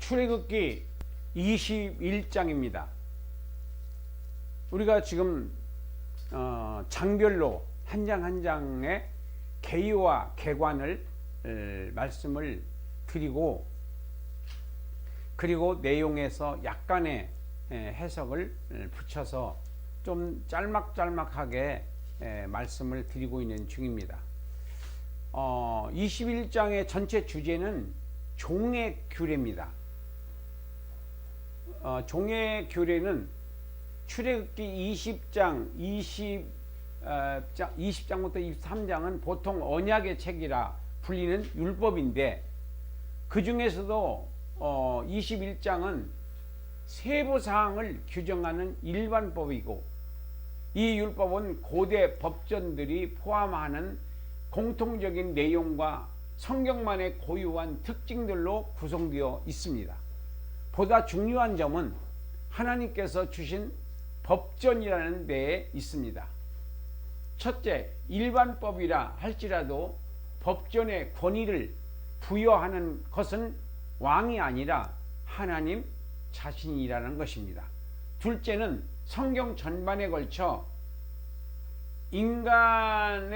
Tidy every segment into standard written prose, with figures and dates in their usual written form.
출애굽기 21장입니다. 우리가 지금 장별로 한 장 한 장의 개요와 개관을 말씀을 드리고, 그리고 내용에서 약간의 해석을 붙여서 좀 짤막짤막하게 말씀을 드리고 있는 중입니다. 21장의 전체 주제는 종의 규례입니다. 종의 규례는 출애굽기 20장, 20장부터 23장은 보통 언약의 책이라 불리는 율법인데, 그 중에서도 21장은 세부사항을 규정하는 일반법이고, 이 율법은 고대 법전들이 포함하는 공통적인 내용과 성경만의 고유한 특징들로 구성되어 있습니다. 보다 중요한 점은 하나님께서 주신 법전이라는 데에 있습니다. 첫째, 일반법이라 할지라도 법전의 권위를 부여하는 것은 왕이 아니라 하나님 자신이라는 것입니다. 둘째는 성경 전반에 걸쳐 인간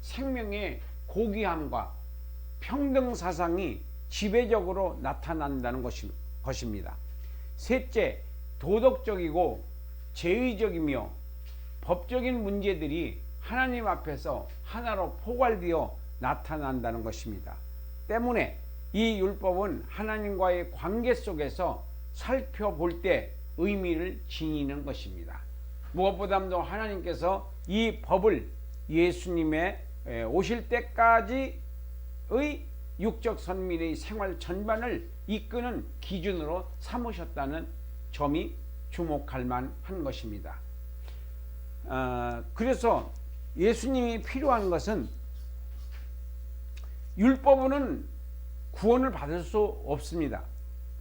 생명의 고귀함과 평등 사상이 지배적으로 나타난다는 것입니다. 셋째, 도덕적이고 제의적이며 법적인 문제들이 하나님 앞에서 하나로 포괄되어 나타난다는 것입니다. 때문에 이 율법은 하나님과의 관계 속에서 살펴볼 때 의미를 지니는 것입니다. 무엇보다도 하나님께서 이 법을 예수님의 오실 때까지의 육적 선민의 생활 전반을 이끄는 기준으로 삼으셨다는 점이 주목할 만한 것입니다. 그래서 예수님이 필요한 것은, 율법으로는 구원을 받을 수 없습니다.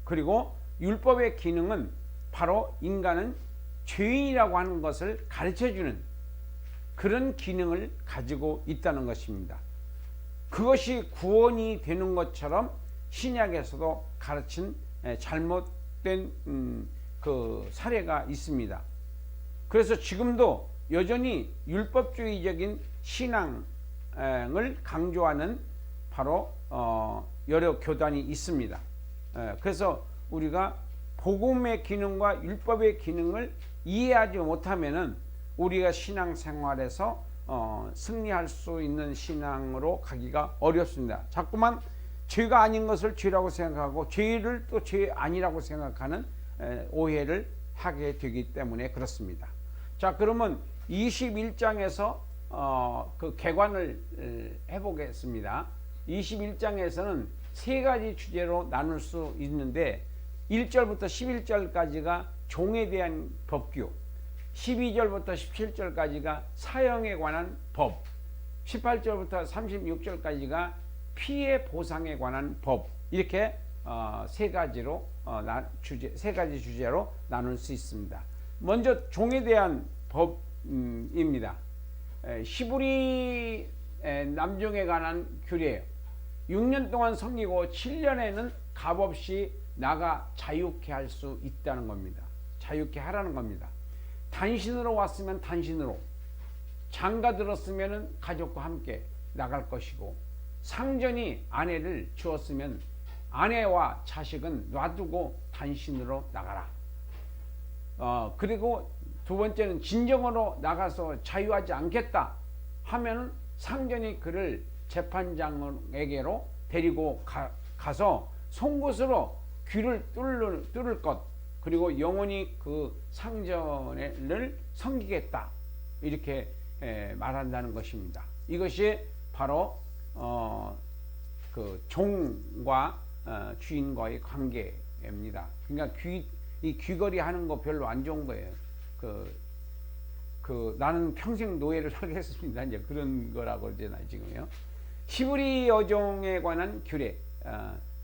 그리고 율법의 기능은 바로 인간은 죄인이라고 하는 것을 가르쳐주는 그런 기능을 가지고 있다는 것입니다. 그것이 구원이 되는 것처럼 신약에서도 가르친 잘못된 그 사례가 있습니다. 그래서 지금도 여전히 율법주의적인 신앙을 강조하는 바로 여러 교단이 있습니다. 그래서 우리가 복음의 기능과 율법의 기능을 이해하지 못하면은 우리가 신앙생활에서 승리할 수 있는 신앙으로 가기가 어렵습니다. 자꾸만 죄가 아닌 것을 죄라고 생각하고 죄를 또 죄 아니라고 생각하는 오해를 하게 되기 때문에 그렇습니다. 자, 그러면 21장에서 그 개관을 해보겠습니다. 21장에서는 세 가지 주제로 나눌 수 있는데, 1절부터 11절까지가 종에 대한 법규, 12절부터 17절까지가 사형에 관한 법, 18절부터 36절까지가 피해 보상에 관한 법, 이렇게 세 가지 주제로 나눌 수 있습니다. 먼저 종에 대한 법입니다. 히브리 남종에 관한 규례예요. 6년 동안 섬기고 7년에는 값없이 나가 자유케 할 수 있다는 겁니다. 자유케 하라는 겁니다. 단신으로 왔으면 단신으로, 장가 들었으면 가족과 함께 나갈 것이고, 상전이 아내를 주었으면 아내와 자식은 놔두고 단신으로 나가라. 그리고 두 번째는 진정으로 나가서 자유하지 않겠다 하면 상전이 그를 재판장에게로 데리고 가서 송곳으로 귀를 뚫을 것, 그리고 영원히 그 상전을 섬기겠다, 이렇게 말한다는 것입니다. 이것이 바로 그 종과 주인과의 관계입니다. 그러니까 이 귀걸이 하는 거 별로 안 좋은 거예요. 나는 평생 노예를 하겠습니다, 이제 그런 거라고 그러잖아요, 지금요. 히브리 여종에 관한 규례,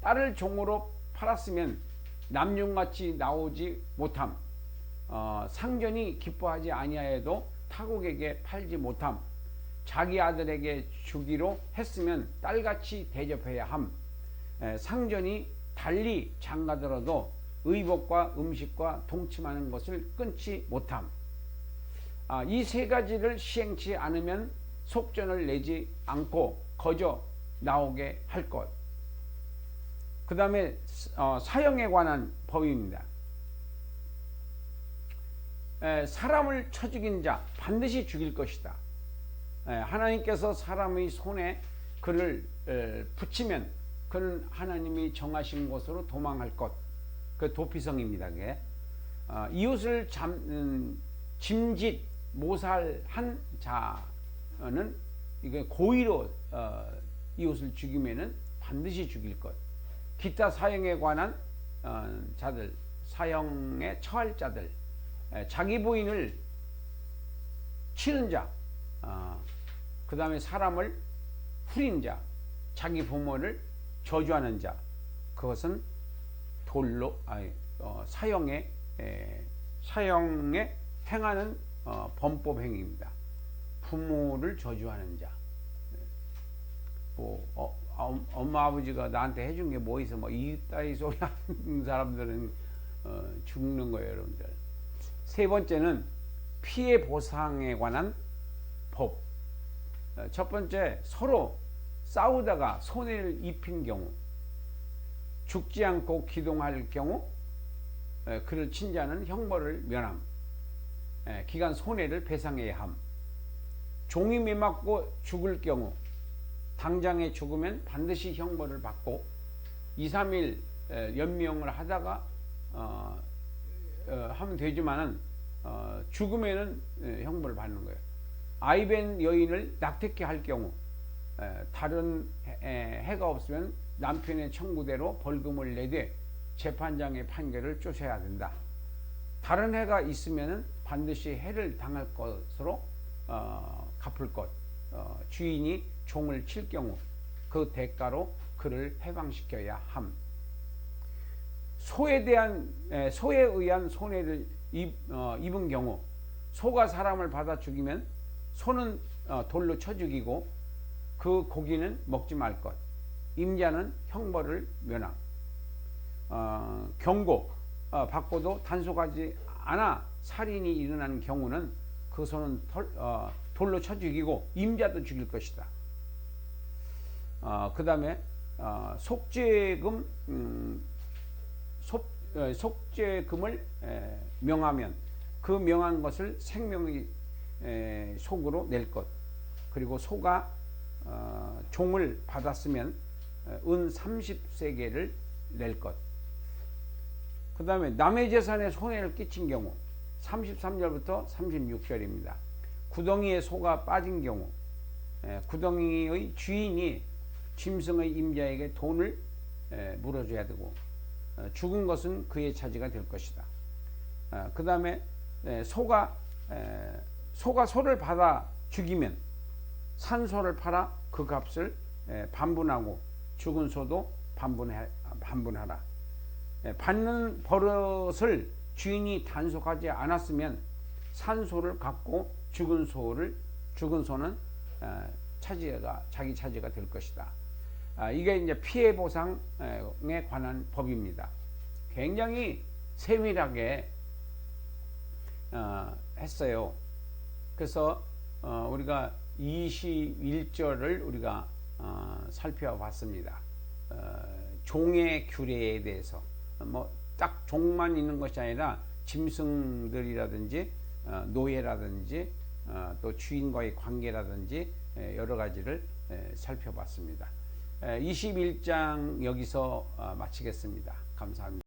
딸을 종으로 팔았으면 남용같이 나오지 못함, 상전이 기뻐하지 아니하여도 타국에게 팔지 못함, 자기 아들에게 주기로 했으면 딸같이 대접해야 함, 상전이 달리 장가들어도 의복과 음식과 동침하는 것을 끊지 못함. 이 세 가지를 시행치 않으면 속전을 내지 않고 거저 나오게 할 것. 그 다음에 사형에 관한 법입니다. 사람을 쳐 죽인 자 반드시 죽일 것이다. 하나님께서 사람의 손에 그를 붙이면 그는 하나님이 정하신 곳으로 도망할 것. 그 도피성입니다. 그게. 이웃을 짐짓 모살한 자는 이게 고의로 이웃을 죽이면은 반드시 죽일 것. 기타 사형에 관한 자들, 사형에 처할 자들, 자기 부인을 치는 자, 그 다음에 사람을 후린 자, 자기 부모를 저주하는 자, 그것은 돌로 사형에 행하는 범법 행위입니다. 부모를 저주하는 자. 엄마 아버지가 나한테 해준 게 뭐 있어? 이따위 소리 하는 사람들은 죽는 거예요, 여러분들. 세 번째는 피해 보상에 관한 법. 첫 번째, 서로 싸우다가 손해를 입힌 경우, 죽지 않고 기동할 경우 그를 친 자는 형벌을 면함. 기간 손해를 배상해야 함. 종이 매맞고 죽을 경우 당장에 죽으면 반드시 형벌을 받고 2, 3일 연명을 하다가 하면 되지만은 죽으면은 형벌을 받는 거예요. 아이벤 여인을 낙태케 할 경우 다른 해가 없으면 남편의 청구대로 벌금을 내되 재판장의 판결을 쫓아야 된다. 다른 해가 있으면은 반드시 해를 당할 것으로 갚을 것. 주인이 종을 칠 경우 그 대가로 그를 해방시켜야 함. 소에 의한 손해를 입은 경우 소가 사람을 받아 죽이면 소는 돌로 쳐 죽이고 그 고기는 먹지 말 것. 임자는 형벌을 면함. 경고 받고도 단속하지 않아 살인이 일어난 경우는 그 소는 돌로 쳐 죽이고 임자도 죽일 것이다. 그 다음에 속죄금을 명하면 그 명한 것을 생명의 속으로 낼 것. 그리고 소가 종을 받았으면 은 30세겔을 낼 것. 그 다음에 남의 재산에 손해를 끼친 경우 33절부터 36절입니다. 구덩이에 소가 빠진 경우 구덩이의 주인이 짐승의 임자에게 돈을 물어줘야 되고 죽은 것은 그의 차지가 될 것이다. 그 다음에 소가 소를 받아 죽이면 산 소를 팔아 그 값을 반분하고 죽은 소도 반분하라. 받는 버릇을 주인이 단속하지 않았으면 산 소를 갖고 죽은 소는 자기 차지가 될 것이다. 이게 이제 피해 보상에 관한 법입니다. 굉장히 세밀하게 했어요. 그래서 우리가 21절을 우리가 살펴봤습니다. 종의 규례에 대해서 딱 종만 있는 것이 아니라 짐승들이라든지 노예라든지 또 주인과의 관계라든지 여러 가지를 살펴봤습니다. 21장 여기서 마치겠습니다. 감사합니다.